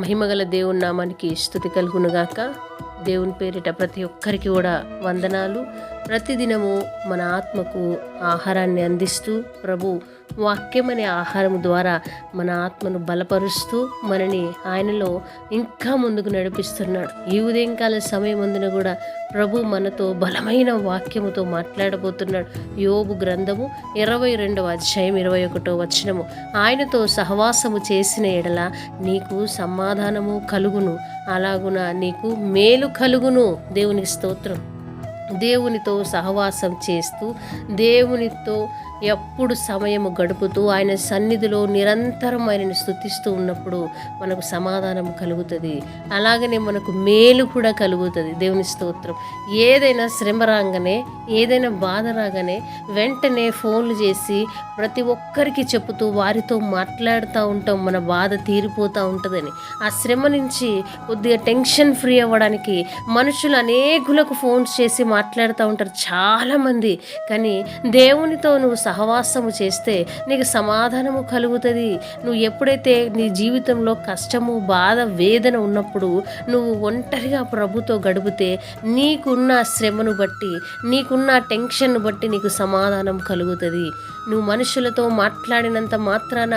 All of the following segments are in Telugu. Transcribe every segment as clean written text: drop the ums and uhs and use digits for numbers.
మహిమగల దేవుని నామానికి స్తుతి కలుగునుగాక. దేవుని పేరిట ప్రతి ఒక్కరికి కూడా వందనాలు. ప్రతిదినము మన ఆత్మకు ఆహారాన్ని అందిస్తూ ప్రభు వాక్యమనే ఆహారం ద్వారా మన ఆత్మను బలపరుస్తూ మనని ఆయనలో ఇంకా ముందుకు నడిపిస్తున్నాడు. ఈ ఉదయంకాల సమయం అందున కూడా ప్రభు మనతో బలమైన వాక్యముతో మాట్లాడబోతున్నాడు. యోబు గ్రంథము 22వ అధ్యాయం 21వ వచనము, ఆయనతో సహవాసము చేసిన ఎడల నీకు సమాధానము కలుగును, అలాగున నీకు మేలు కలుగును. దేవునికి స్తోత్రం. దేవునితో సహవాసం చేస్తూ దేవునితో ఎప్పుడు సమయము గడుపుతూ ఆయన సన్నిధిలో నిరంతరం ఆయనను స్తుతిస్తూ ఉన్నప్పుడు మనకు సమాధానం కలుగుతుంది, అలాగనే మనకు మేలు కూడా కలుగుతుంది. దేవుని స్తోత్రం. ఏదైనా శ్రమ రాగానే, ఏదైనా బాధ రాగానే వెంటనే ఫోన్లు చేసి ప్రతి ఒక్కరికి చెబుతూ వారితో మాట్లాడుతూ ఉంటాం, మన బాధ తీరిపోతూ ఉంటుందని. ఆ శ్రమ నుంచి కొద్దిగా టెన్షన్ ఫ్రీ అవ్వడానికి మనుషులు అనేకులకు ఫోన్స్ చేసి మాట్లాడుతూ ఉంటారు చాలామంది. కానీ దేవునితో నువ్వు సహవాసము చేస్తే నీకు సమాధానము కలుగుతుంది. నువ్వు ఎప్పుడైతే నీ జీవితంలో కష్టము, బాధ, వేదన ఉన్నప్పుడు నువ్వు ఒంటరిగా ప్రభుతో గడిపితే నీకున్న శ్రమను బట్టి, నీకున్న టెన్షన్ను బట్టి నీకు సమాధానం కలుగుతుంది. నువ్వు మనుషులతో మాట్లాడినంత మాత్రాన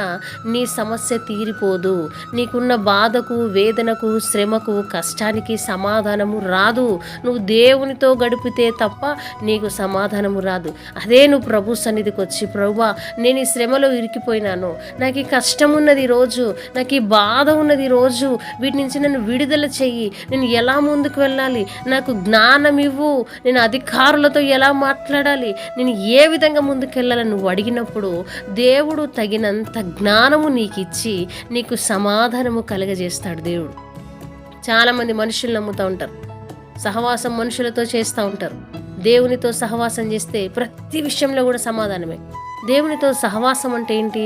నీ సమస్య తీరిపోదు. నీకున్న బాధకు, వేదనకు, శ్రమకు, కష్టానికి సమాధానము రాదు. నువ్వు దేవునితో గడిపితే తప్ప నీకు సమాధానము రాదు. అదే నువ్వు ప్రభు సన్నిధికి వచ్చి, ప్రభువా నేను ఈ శ్రమలో ఇరికిపోయినాను, నాకు ఈ కష్టం ఉన్నది ఈరోజు, నాకు ఈ బాధ ఉన్నది ఈరోజు, వీటి నుంచి నన్ను విడుదల చెయ్యి, నేను ఎలా ముందుకు వెళ్ళాలి, నాకు జ్ఞానం ఇవ్వు, నేను అధికారులతో ఎలా మాట్లాడాలి, నేను ఏ విధంగా ముందుకు వెళ్ళాలని నువ్వు అడిగినప్పుడు దేవుడు తగినంత జ్ఞానము నీకు ఇచ్చి నీకు సమాధానము కలగజేస్తాడు దేవుడు. చాలామంది మనుషులు నమ్ముతూ ఉంటారు, సహవాసం మనుషులతో చేస్తూ ఉంటారు. దేవునితో సహవాసం చేస్తే ప్రతి విషయంలో కూడా సమాధానమే. దేవునితో సహవాసం అంటే ఏంటి?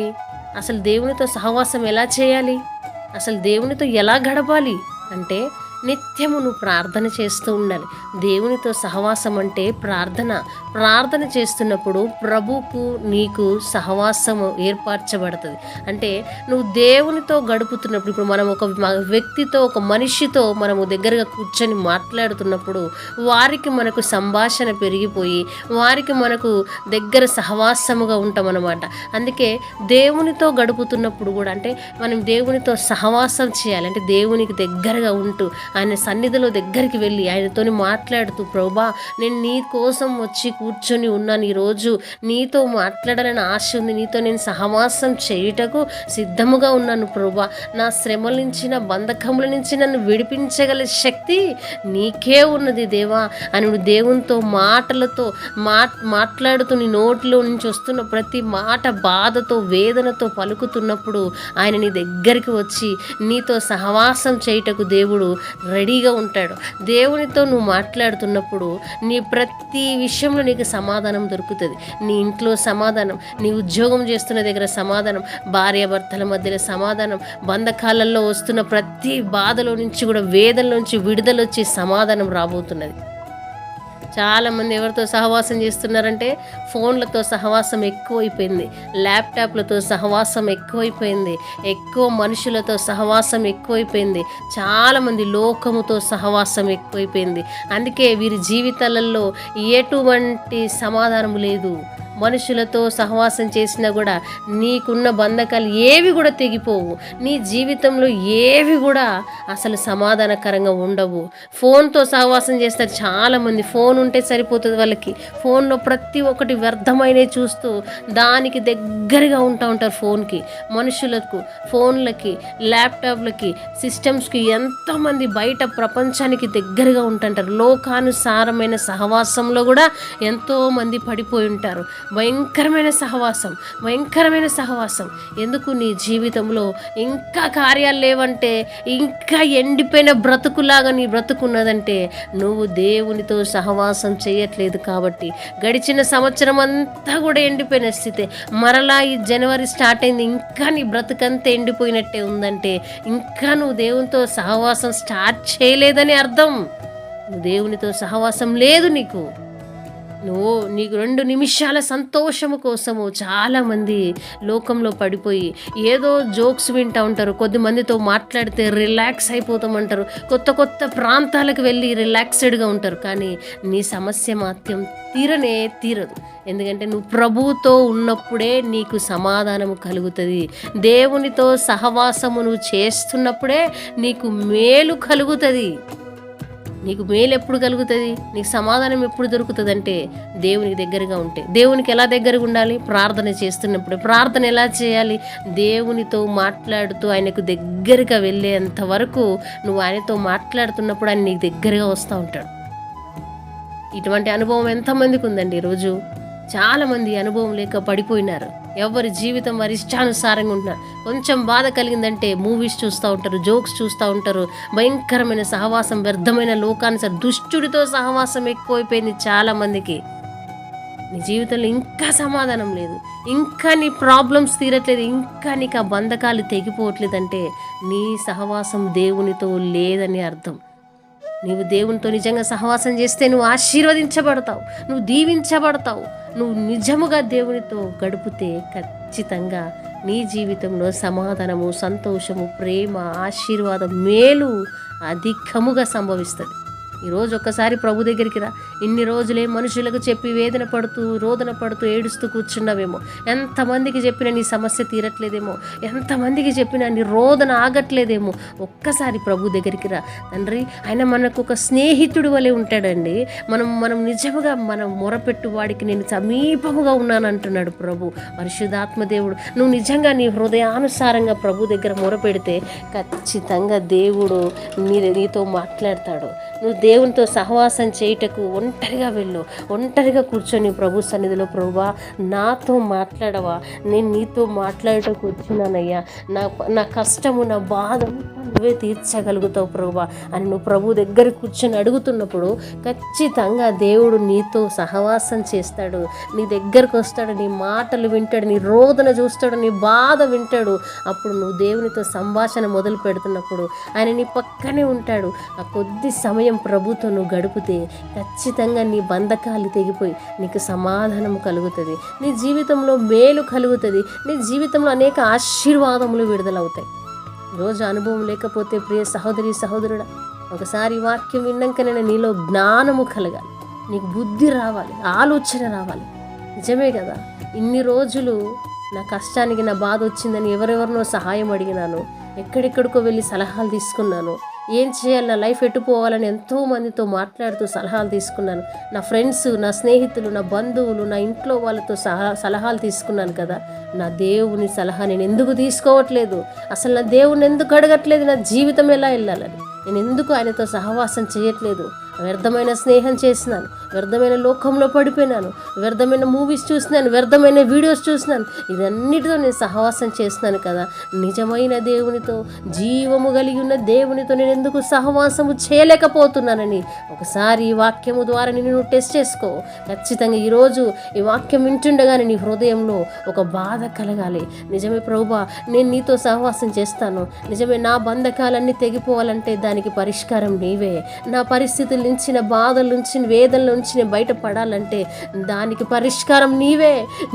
అసలు దేవునితో సహవాసం ఎలా చేయాలి, అసలు దేవునితో ఎలా గడపాలి అంటే నిత్యము నువ్వు ప్రార్థన చేస్తూ ఉండాలి. దేవునితో సహవాసం అంటే ప్రార్థన చేస్తున్నప్పుడు ప్రభువుకు నీకు సహవాసము ఏర్పరచబడుతుంది. అంటే నువ్వు దేవునితో గడుపుతున్నప్పుడు, ఇప్పుడు మనం ఒక వ్యక్తితో, ఒక మనిషితో మనము దగ్గరగా కూర్చొని మాట్లాడుతున్నప్పుడు వారికి మనకు సంభాషణ పెరిగిపోయి వారికి మనకు దగ్గర సహవాసముగా ఉంటాం అన్నమాట. అందుకే దేవునితో గడుపుతున్నప్పుడు కూడా, అంటే మనం దేవునితో సహవాసం చేయాలి. అంటే దేవునికి దగ్గరగా ఉంటూ ఆయన సన్నిధిలో దగ్గరికి వెళ్ళి ఆయనతోని మాట్లాడుతూ, ప్రభువా నేను నీ కోసం వచ్చి కూర్చొని ఉన్నాను, ఈరోజు నీతో మాట్లాడాలని ఆశ ఉంది, నీతో నేను సహవాసం చేయుటకు సిద్ధముగా ఉన్నాను ప్రభువా, నా శ్రమల నుంచి, నా బంధకముల నుంచి నన్ను విడిపించగల శక్తి నీకే ఉన్నది దేవా అని దేవునితో మాటలతో మాట్లాడుతూ నీ నోటిలో నుంచి వస్తున్న ప్రతి మాట బాధతో, వేదనతో పలుకుతున్నప్పుడు ఆయన నీ దగ్గరికి వచ్చి నీతో సహవాసం చేయుటకు దేవుడు రెడీగా ఉంటాడు. దేవునితో నువ్వు మాట్లాడుతున్నప్పుడు నీ ప్రతి విషయంలో నీకు సమాధానం దొరుకుతుంది. నీ ఇంట్లో సమాధానం, నీ ఉద్యోగం చేస్తున్న దగ్గర సమాధానం, భార్యాభర్తల మధ్యలో సమాధానం, బంధకాలలో వస్తున్న ప్రతి బాధలో నుంచి కూడా, వేదనలో నుంచి విడుదల వచ్చి సమాధానం రాబోతున్నది. చాలామంది ఎవరితో సహవాసం చేస్తున్నారంటే ఫోన్లతో సహవాసం ఎక్కువైపోయింది, ల్యాప్టాప్లతో సహవాసం ఎక్కువైపోయింది, ఎక్కువ మనుషులతో సహవాసం ఎక్కువైపోయింది, చాలామంది లోకముతో సహవాసం ఎక్కువైపోయింది. అందుకే వీరి జీవితాలలో ఎటువంటి సమాధానం లేదు. మనుషులతో సహవాసం చేసినా కూడా నీకున్న బంధకాలు ఏవి కూడా తెగిపోవు. నీ జీవితంలో ఏవి కూడా అసలు సమాధానకరంగా ఉండవు. ఫోన్తో సహవాసం చేస్తారు చాలామంది. ఫోన్ ఉంటే సరిపోతుంది వాళ్ళకి. ఫోన్లో ప్రతి ఒక్కటి వ్యర్థమైనవి చూస్తూ దానికి దగ్గరగా ఉంటారు. ఫోన్కి, మనుషులకు, ఫోన్లకి, ల్యాప్టాప్లకి, సిస్టమ్స్కి ఎంతోమంది బయట ప్రపంచానికి దగ్గరగా ఉంటుంటారు. లోకానుసారమైన సహవాసంలో కూడా ఎంతోమంది పడిపోయి ఉంటారు. భయంకరమైన సహవాసం. ఎందుకు నీ జీవితంలో ఇంకా కార్యాలు లేవంటే, ఇంకా ఎండిపోయిన బ్రతుకులాగా నీ బ్రతుకున్నదంటే నువ్వు దేవునితో సహవాసం చేయట్లేదు కాబట్టి. గడిచిన సంవత్సరం అంతా కూడా ఎండిపోయిన స్థితి, మరలా ఈ జనవరి స్టార్ట్ అయింది, ఇంకా నీ బ్రతుకంతా ఎండిపోయినట్టే ఉందంటే ఇంకా నువ్వు దేవునితో సహవాసం స్టార్ట్ చేయలేదని అర్థం. నువ్వు దేవునితో సహవాసం లేదు నీకు. నువ్వు నీకు 2 నిమిషాల సంతోషము కోసము చాలామంది లోకంలో పడిపోయి ఏదో జోక్స్ వింటూ ఉంటారు. కొద్దిమందితో మాట్లాడితే రిలాక్స్ అయిపోతామంటారు. కొత్త కొత్త ప్రాంతాలకు వెళ్ళి రిలాక్స్డ్గా ఉంటారు. కానీ నీ సమస్య మాత్రం తీరదు. ఎందుకంటే నువ్వు ప్రభువుతో ఉన్నప్పుడే నీకు సమాధానము కలుగుతుంది. దేవునితో సహవాసము నువ్వు చేస్తున్నప్పుడే నీకు మేలు కలుగుతుంది. నీకు మేలు ఎప్పుడు కలుగుతుంది, నీకు సమాధానం ఎప్పుడు దొరుకుతుంది అంటే దేవునికి దగ్గరగా ఉంటే. దేవునికి ఎలా దగ్గరగా ఉండాలి? ప్రార్థన చేస్తున్నప్పుడు. ప్రార్థన ఎలా చేయాలి? దేవునితో మాట్లాడుతూ ఆయనకు దగ్గరగా వెళ్ళేంత వరకు నువ్వు ఆయనతో మాట్లాడుతున్నప్పుడు ఆయన నీకు దగ్గరగా వస్తూ ఉంటాడు. ఇటువంటి అనుభవం ఎంతమందికి ఉందండి ఈరోజు? చాలామంది అనుభవం లేక పడిపోయినారు. ఎవరి జీవితం వారి ఇష్టానుసారంగా ఉంటున్నారు. కొంచెం బాధ కలిగిందంటే మూవీస్ చూస్తూ ఉంటారు, జోక్స్ చూస్తూ ఉంటారు. భయంకరమైన సహవాసం, వ్యర్థమైన లోకానుసారం దుష్టుడితో సహవాసం ఎక్కువైపోయింది చాలామందికి. నీ జీవితంలో ఇంకా సమాధానం లేదు, ఇంకా నీ ప్రాబ్లమ్స్ తీరట్లేదు, ఇంకా నీకు ఆ బంధకాలు తెగిపోవట్లేదంటే నీ సహవాసం దేవునితో లేదని అర్థం. నీవు దేవునితో నిజంగా సహవాసం చేస్తే నువ్వు ఆశీర్వదించబడతావు, నువ్వు దీవించబడతావు. నువ్వు నిజముగా దేవునితో గడిపితే ఖచ్చితంగా నీ జీవితంలో సమాధానము, సంతోషము, ప్రేమ, ఆశీర్వాదం, మేలు అధికముగా సంభవిస్తుంది. ఈరోజు ఒక్కసారి ప్రభు దగ్గరికి రా. ఇన్ని రోజులే మనుషులకు చెప్పి వేదన పడుతూ, రోదన పడుతూ, ఏడుస్తూ కూర్చున్నావేమో. ఎంతమందికి చెప్పినా నీ సమస్య తీరట్లేదేమో, ఎంతమందికి చెప్పినా నీ రోదన ఆగట్లేదేమో. ఒక్కసారి ప్రభు దగ్గరికి రా. తండ్రి, ఆయన మనకు ఒక స్నేహితుడు వలె ఉంటాడండి. మనం నిజముగా మనం మొరపెట్టు వాడికి నేను సమీపముగా ఉన్నాను అంటున్నాడు ప్రభు. పరిశుద్ధాత్మ దేవుడు, నువ్వు నిజంగా నీ హృదయానుసారంగా ప్రభు దగ్గర మొరపెడితే ఖచ్చితంగా దేవుడు నీతో మాట్లాడతాడు. నువ్వు దేవునితో సహవాసం చేయుటకు ఒంటరిగా వెళ్ళు. ఒంటరిగా కూర్చొని ప్రభు సన్నిధిలో, ప్రభువా నాతో మాట్లాడవా, నేను నీతో మాట్లాడటకు వచ్చినానయ్యా, నా కష్టము, నా బాధ నువ్వే తీర్చగలుగుతావు ప్రభువా అని నువ్వు ప్రభు దగ్గర కూర్చొని అడుగుతున్నప్పుడు ఖచ్చితంగా దేవుడు నీతో సహవాసం చేస్తాడు, నీ దగ్గరకు వస్తాడు, నీ మాటలు వింటాడు, నీ రోదన చూస్తాడు, నీ బాధ వింటాడు. అప్పుడు నువ్వు దేవునితో సంభాషణ మొదలు పెడుతున్నప్పుడు ఆయన నీ పక్కనే ఉంటాడు. ఆ కొద్ది సమయం ప్రభుతో నువ్వు గడిపితే ఖచ్చితంగా నీ బంధకాలు తెగిపోయి నీకు సమాధానం కలుగుతుంది, నీ జీవితంలో మేలు కలుగుతుంది, నీ జీవితంలో అనేక ఆశీర్వాదములు విడుదలవుతాయి. రోజు అనుభవం లేకపోతే ప్రియ సహోదరి సహోదరుడా, ఒకసారి వాక్యం విన్నాకనే నీలో జ్ఞానము కలగాలి, నీకు బుద్ధి రావాలి, ఆలోచన రావాలి. నిజమే కదా, ఇన్ని రోజులు నా కష్టానికి, నా బాధ వచ్చిందని ఎవరెవరినో సహాయం అడిగినాను, ఎక్కడెక్కడికో వెళ్ళి సలహాలు తీసుకున్నాను. ఏం చేయాలి, నా లైఫ్ ఎట్టుపోవాలని ఎంతోమందితో మాట్లాడుతూ సలహాలు తీసుకున్నాను. నా ఫ్రెండ్స్, నా స్నేహితులు, నా బంధువులు, నా ఇంట్లో వాళ్ళతో సలహాలు తీసుకున్నాను కదా. నా దేవుని సలహా నేను ఎందుకు తీసుకోవట్లేదు? అసలు నా దేవుని ఎందుకు అడగట్లేదు? నా జీవితం ఎలా వెళ్ళాలని నేను ఎందుకు ఆయనతో సహవాసం చేయట్లేదు? వ్యర్థమైన స్నేహం చేసినాను, వ్యర్థమైన లోకంలో పడిపోయినాను, వ్యర్థమైన మూవీస్ చూసినాను, వ్యర్థమైన వీడియోస్ చూసినాను. ఇదన్నిటితో నేను సహవాసం చేస్తున్నాను కదా. నిజమైన దేవునితో, జీవము కలిగి ఉన్న దేవునితో నేను ఎందుకు సహవాసము చేయలేకపోతున్నానని ఒకసారి ఈ వాక్యము ద్వారా నేను టెస్ట్ చేసుకో. ఖచ్చితంగా ఈరోజు ఈ వాక్యం వింటుండగానే నీ హృదయంలో ఒక బాధ కలగాలి. నిజమే ప్రభువా, నేను నీతో సహవాసం చేస్తాను, నిజమే నా బంధకాలన్నీ తెగిపోవాలంటే దానికి పరిష్కారం నీవే. నా పరిస్థితుల నుంచి, నా బాధల నుంచి, వేదనల నుంచి నేను బయటపడాలంటే దానికి పరిష్కారం నీవే.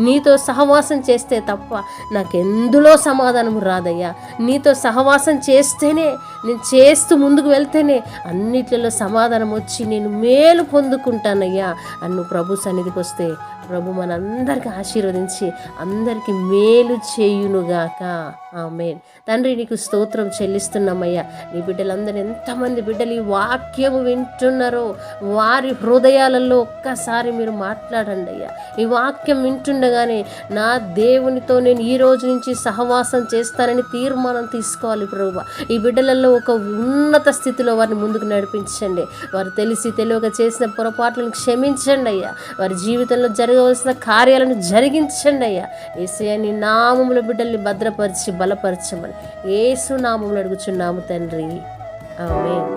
నీతో సహవాసం చేస్తే తప్ప నాకెందులో సమాధానం రాదయ్యా. నీతో సహవాసం చేస్తేనే, నేను చేస్తూ ముందుకు వెళ్తేనే అన్నిట్లలో సమాధానం వచ్చి నేను మేలు పొందుకుంటానయ్యా అన్ను ప్రభు సన్నిధికి వస్తే ప్రభు మనందరికీ ఆశీర్వదించి అందరికీ మేలు చేయునుగాక. ఆమేన్. తండ్రి, నీకు స్తోత్రం చెల్లిస్తున్నామయ్యా. నీ బిడ్డలందరూ, ఎంతమంది బిడ్డలు ఈ వాక్యము వింటున్నారో వారి హృదయాలలో ఒక్కసారి మీరు మాట్లాడండి అయ్యా. ఈ వాక్యం వింటుండగానే నా దేవునితో నేను ఈ రోజు నుంచి సహవాసం చేస్తానని తీర్మానం తీసుకోవాలి ప్రభువా. ఈ బిడ్డలలో ఒక ఉన్నత స్థితిలో వారిని ముందుకు నడిపించండి. వారు తెలిసి తెలియక చేసిన పొరపాట్లను క్షమించండి అయ్యా. వారి జీవితంలో జరగవలసిన కార్యాలను జరిగించండి అయ్యా. యేసయ్యా, నీ నామములో బిడ్డల్ని భద్రపరిచి బలపరచమని యేసు నామములో అడుగుచున్నాము తండ్రి. ఆమేన్.